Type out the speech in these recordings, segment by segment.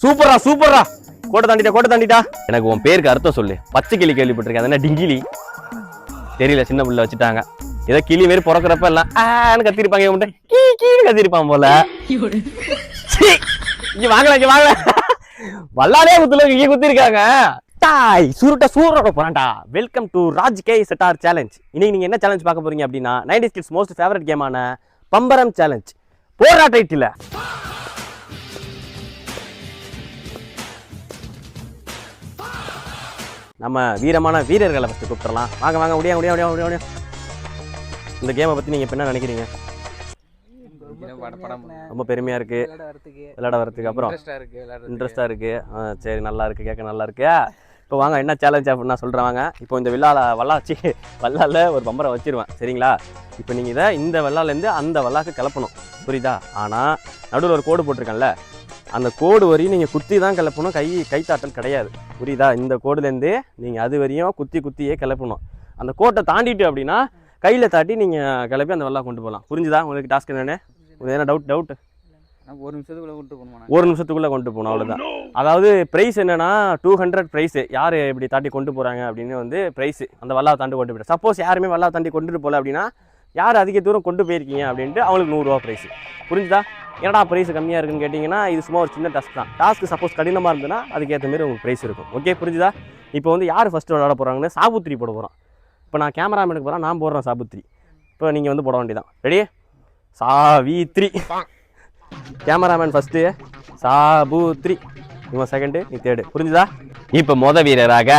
சூப்பரா சூப்பரா. கோட்டை தாண்டிட்டா. எனக்கு உன் பேருக்கு அர்த்தம் சொல்லு. பச்சை கிளி கேள்விப்பட்டிருக்கேன். அது என்ன டிங்கிலி? தெரியல, சின்ன பிள்ளை வச்சுட்டாங்க. ஏதோ கிளி மாரி பிறக்கிறப்ப எல்லாம் ஆன்னு கத்திருப்பாங்க. கீழே கத்திருப்பான் போல. இங்க வாங்கல வல்லாலே குத்துல இங்க குத்திருக்காங்க. டாய் சூரோட போறான்டா. Welcome to Raj K Chettar challenge. இன்னைக்கு நீங்க என்ன சேலஞ்ச் பார்க்க போறீங்க அப்படின்னா 90s கிட்ஸ் மோஸ்ட் ஃபேவரட் கேமான பம்பரம் சேலஞ்ச். போரா டைட்டில் நம்ம வீரமான வீரர்களை ஃபஸ்ட்டு கூப்பிடலாம். வாங்க முடியா. இந்த கேமை பற்றி நீங்கள் இப்போ என்ன நினைக்கிறீங்க? ரொம்ப பெருமையாக இருக்குது விளையாட வரதுக்கு. அப்புறம் இன்ட்ரெஸ்டாக இருக்குது. சரி, நல்லா இருக்குது, கேட்க நல்லா இருக்கு. இப்போ வாங்க என்ன சேலஞ்ச் அப்படின்னு நான் சொல்கிறேன். வாங்க இப்போ இந்த வல்லால ஒரு பம்பரை வச்சிருவேன், சரிங்களா? இப்போ நீங்கள் இதை இந்த வல்லாலேருந்து அந்த வல்லாக்கு கிளப்பணும், புரியுதா? ஆனால் நடுவில் ஒரு கோடு போட்டிருக்கேன்ல, அந்த கோடு வரையும் நீங்கள் குத்தி தான் கிளப்பணும், கைத்தாட்டல் கிடையாது, புரியுதா? இந்த கோடுலேருந்து நீங்கள் அது வரையும் குத்தியே கிளப்பணும். அந்த கோட்டை தாண்டிட்டு அப்படின்னா கையில் தாட்டி நீங்கள் கிளப்பி அந்த வெள்ளா கொண்டு போகலாம். புரிஞ்சுதா உங்களுக்கு டாஸ்க் என்னென்னு? என்ன டவுட்? ஒரு நிமிஷத்துக்குள்ளே கொண்டு போகணும், அவ்வளோதான். அதாவது ப்ரைஸ் என்னென்னா 200 ப்ரைஸு. யார் இப்படி தாண்டி கொண்டு போகிறாங்க அப்படின்னு வந்து ப்ரைஸு அந்த வெள்ளாவை தாண்டி கொண்டு போய்ட்டு. சப்போஸ் யாருமே வெள்ளாவை தாண்டி கொண்டுட்டு போகல அப்படின்னா, யார் அதிக தூரம் கொண்டு போயிருக்கீங்க அப்படின்ட்டு அவங்களுக்கு 100 ரூபா ப்ரைஸு. புரிஞ்சுதா? ஏன்னா ப்ரைஸ் கம்மியாக இருக்குன்னு கேட்டிங்கன்னா, இது சும்மா ஒரு சின்ன டாஸ்க் தான். டாஸ்க்கு சப்போஸ் கடினமாக இருந்ததுன்னா அதுக்கேற்ற மாதிரி உங்களுக்கு ப்ரைஸ் இருக்கும். ஓகே, புரிஞ்சுதா? இப்போ வந்து யார் ஃபஸ்ட்டு விளாட போகிறாங்கன்னு சாபுத்திரி போட போகிறோம். இப்போ நான் கேமராமேனுக்கு போகிறேன், நான் போடுறேன் சாபுத்திரி. இப்போ நீங்கள் வந்து போட வேண்டியதான். ரெடி? சாவித்ரி. கேமராமேன் ஃபஸ்ட்டு, சாபுத்ரி இவன் செகண்டு, நீ தேர்டு. புரிஞ்சுதா? இப்போ மொத வீரராக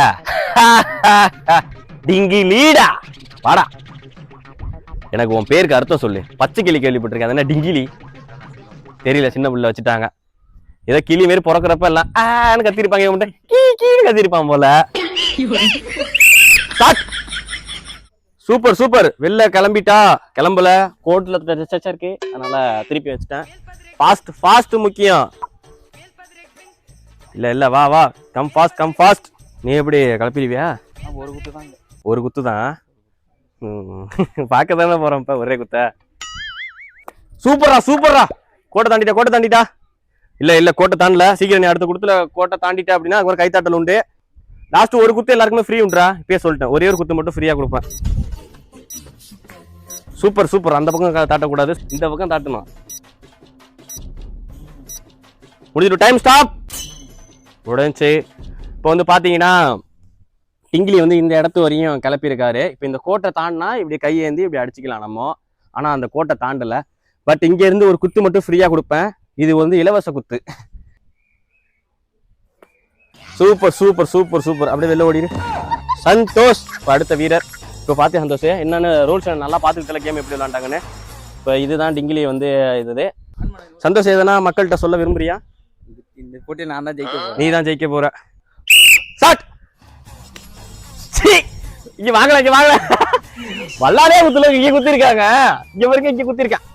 டிங்கிலீடா வாடா. எனக்கு உன் பேருக்கு அர்த்தம் சொல்லு. பச்சை கிளி கேள்விப்பட்டிருக்கேன். அது என்ன டிங்கிலி? தெரியல, சின்ன பிள்ளை வச்சுட்டாங்க. ஏதோ கிளி மாரி பிறக்கிறப்ப எல்லாம் ஆன்னு கத்திருப்பாங்க. கீழே கத்திருப்பான் போல. சூப்பர். வெளில கிளம்பிட்டா. கிளம்பல, கோட்ல இருக்கு, அதனால திருப்பி வச்சுட்டேன். ஃபாஸ்ட் முக்கியம். இல்ல வா கம் ஃபாஸ்ட். நீ எப்படி கிளப்பிடுவியா? ஒரு குத்து தான். பார்க்க தானே போறோம் இப்ப ஒரே குத்த. சூப்பரா. கோட்டை தாண்டிட்டா. இல்ல கோட்டை தாண்டல. சீக்கிரம் நீ அடுத்த குத்துல கோட்டை தாண்டிட்டா அப்படின்னா ஒரு கைத்தாட்டல் உண்டு. லாஸ்ட் ஒரு குத்து எல்லாருக்குமே ஃப்ரீ உண்டுறா. இப்பயே சொல்லிட்டேன், ஒரே ஒரு குத்து மட்டும் ஃப்ரீயா கொடுப்பேன். சூப்பர். அந்த பக்கம் தாட்டக்கூடாது, இந்த பக்கம் தாட்டணும். முடிஞ்சிடும். Time stop. உடனே இப்போ வந்து பாத்தீங்கன்னா டிங்கிலி வந்து இந்த இடத்து வரையும் கிளப்பியிருக்காரு. இப்போ இந்த கோட்டை தாண்டினா இப்படி கையேந்தி இப்படி அடிச்சுக்கலாம் நம்ம. ஆனால் அந்த கோட்டை தாண்டலை. பட் இங்கேருந்து ஒரு குத்து மட்டும் ஃப்ரீயாக கொடுப்பேன். இது வந்து இலவச குத்து. சூப்பர். அப்படியே வெளில ஓடிடு. சந்தோஷ் இப்போ அடுத்த வீரர். இப்போ பார்த்தேன் சந்தோஷ், என்னென்ன ரூல்ஸ் நல்லா பார்த்துக்கிட்டல கேம் எப்படி விளாண்டாங்கன்னு. இப்போ இதுதான் டிங்கிலி வந்து இது. சந்தோஷ், எதனா மக்கள்கிட்ட சொல்ல விரும்புறியா? இந்த போட்டியில் நான் தான் ஜெயிக்க போறேன். நீ தான் ஜெயிக்க போற. ஸ்டார்ட். இங்க வாங்கல வல்லாலே குத்துல இங்க குத்திருக்காங்க. இங்க வரைக்கும் இங்க குத்திருக்கான்.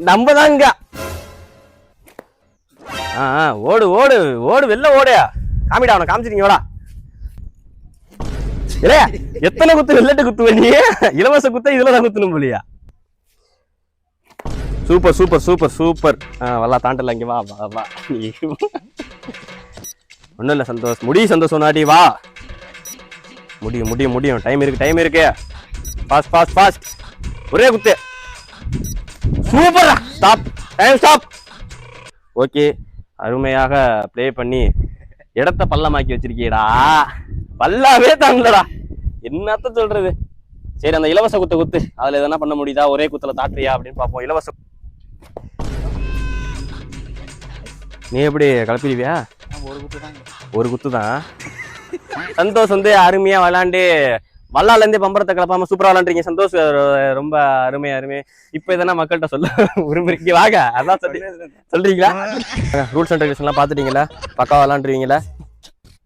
நம்ம தான் இங்க. ஓடு வெளில ஓடு. காமிடா, அவனை காமிச்சிருக்கீங்க. வாடா. இல்லையா எத்தனை குத்து வெள்ளட்டு குத்து நீ? இலவச குத்த இதுல தான் குத்தணும் போலியா? சூப்பர். வல்லா தாண்டல. இங்க வா. ஒண்ணும் இல்ல சந்தோஷ், சந்தோஷம் நாடி வா. முடியும். டைம் இருக்கு. ஃபாஸ்ட். ஒரே குத்து. சூப்பரா. ஸ்டாப். ஓகே, அருமையாக ப்ளே பண்ணி இடத்த பள்ளமாக்கி வச்சிருக்கீடா. பல்லாவே தாண்டலடா, என்னத்த சொல்றது. சரி, அந்த இலவச குத்து அதுல எதனா பண்ண முடியுதா? ஒரே குத்துல தாட்டுறியா அப்படின்னு பார்ப்போம். இலவச நீ எப்படி கிளப்பிடுவியா? ஒரு குத்து தான். சந்தோஷ் வந்து அருமையா விளாண்டு வல்லால இருந்தே பம்பரத்தை கிளப்பாம சூப்பரா விளாண்டுறீங்க சந்தோஷ். ரொம்ப அருமையா. இப்ப எதனா மக்கள்கிட்ட சொல்ல விரும்புறீங்க? வாங்க, அதான் சொல்றீங்களா? ரூல்ஸ் அண்ட் ரெகுலேஷன் எல்லாம் பாத்துட்டீங்களா? பக்கா விளாண்டுருவீங்களா?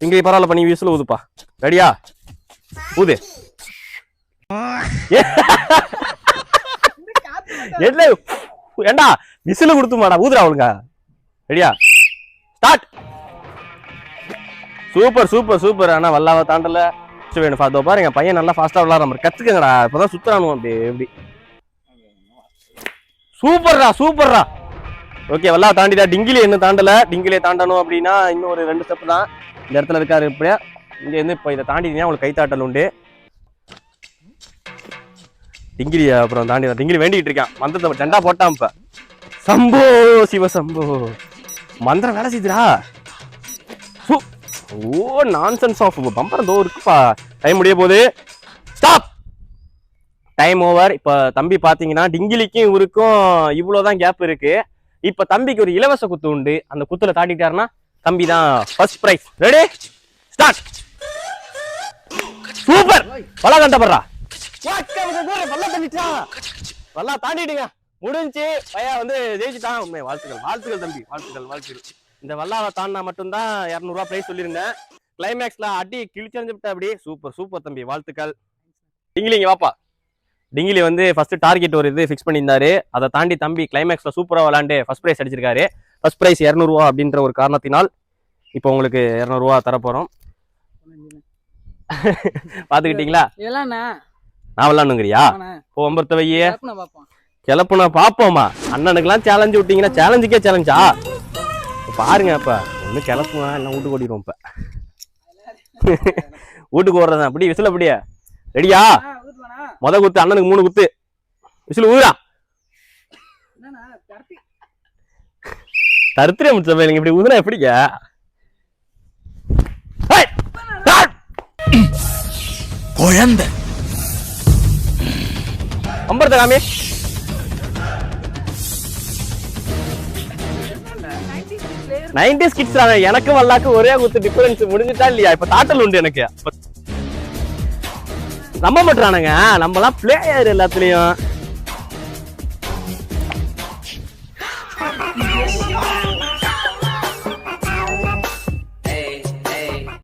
இங்க பரவாயில்ல, பண்ணி விசில் ஊதுப்பா. ரெடியா? ஊது. ஏண்டா விசில் கொடுத்துமாடா, ஊதுறா அவளுங்க. ரெடியா? ஸ்டார்ட். சூப்பர். ஆனா வல்லாவை தாண்டல. வேணும் அதோ பாருங்க, பையன் நல்லா ஃபாஸ்டா விளாடுற மாதிரி. கத்துக்கங்கடா, இப்பதான் சுத்துறானு. அப்படி எப்படி? சூப்பர்ரா. ஓகே வல்லா தாண்டிட்டா. டிங்கிலி என்ன தாண்டல. டிங்கிலியை தாண்டணும் அப்படின்னா இன்னும் ஒரு 2 ஸ்டெப் தான். இந்த இடத்துல இருக்காரு இப்படியா. இங்க இருந்து இப்போ இதை தாண்டினா உங்களுக்கு கைத்தாட்டல் உண்டு. டிங்கிலியா அப்புறம் தாண்டி டிங்கிலி வேண்டிக்கிட்டு இருக்கான். மந்திரத்தை டண்டா போட்டான். இப்ப சம்போ சிவ சம்போ மந்திரம் வேலை செய்யுதுடா. ஓ நான்சென்ஸ் ஆஃப் பம்பர் தோ இருக்குப்பா. டைம் முடிய போகுது. ஸ்டாப். Time over. இப்ப தம்பி பாத்தீங்கன்னா டிங்கிலிக்கும் இவருக்கும் இவ்வளவுதான் கேப் இருக்கு. இப்ப தம்பிக்கு ஒரு இலவச குத்து உண்டு. அந்த குத்துல தாண்டிட்டாருன்னா தம்பி தான் first prize. Ready start. Super. வல்லா தாண்டப்படுறா. வல்லா தாண்டிட்டா. வல்லா தாண்டிடுங்க. முடிஞ்சு பையன் வந்து ஜெயிச்சுட்டான். உண்மை வாழ்த்துக்கள் வாழ்த்துக்கள் தம்பி வாழ்த்துக்கள். இந்த வல்லாவை தாண்டினா மட்டும்தான் 200 ரூபாய் பிரைஸ் சொல்லியிருந்தேன். கிளைமேக்ஸ்ல அடி கிழிச்சறிஞ்சு விட்ட. அப்படி சூப்பர் தம்பி வாழ்த்துக்கள். டிங்கிலிங்க வாப்பா. டிங்கிலி வந்து ஃபர்ஸ்ட் டார்கெட் ஒரு இது ஃபிக்ஸ் பண்ணியிருந்தாரு. அதை தாண்டி தம்பி கிளைமேக்ஸ்ல சூப்பரா விளாண்டு ஃபர்ஸ்ட் பிரைஸ் அடிச்சிருக்காரு. ஃபர்ஸ்ட் பிரைஸ் 200 ரூபா அப்படின்ற ஒரு காரணத்தினால் இப்போ உங்களுக்கு 200 ரூபா தரப்போறோம். பாத்துக்கிட்டீங்களா? நான் விளாண்டுங்கிறியா? இப்போ 50 வையே கிளப்புனா பாப்போமா. அண்ணனுக்குலாம் சேலஞ்சு விட்டீங்கன்னா சேலஞ்சுக்கே சேலஞ்சா பாருங்க. அப்ப ஒண்ணு கிளப்புனா எல்லாம் வீட்டுக்கு ஓடிடும். இப்ப வீட்டுக்கு ஓடுறதா அப்படி விசில் அப்படியே ரெடியா? முத குத்து அண்ணனுக்கு 3 குத்து. விசில் ஊரா தருத்திரே முடிச்ச இப்படி ஊதுனா எப்படிங்க? குழந்தை அம்பரத்த காமி. நைன்டிஸ் கிட்ஸ் எனக்கு வல்லாக்கு ஒரே குத்து டிஃபரன்ஸ் முடிஞ்சுட்டா இல்லையா? இப்ப தாட்டல் உண்டு எனக்கு. நம்ப மாட்டானுங்க. நம்மலாம் பிளேயர் எல்லாத்துலயும்.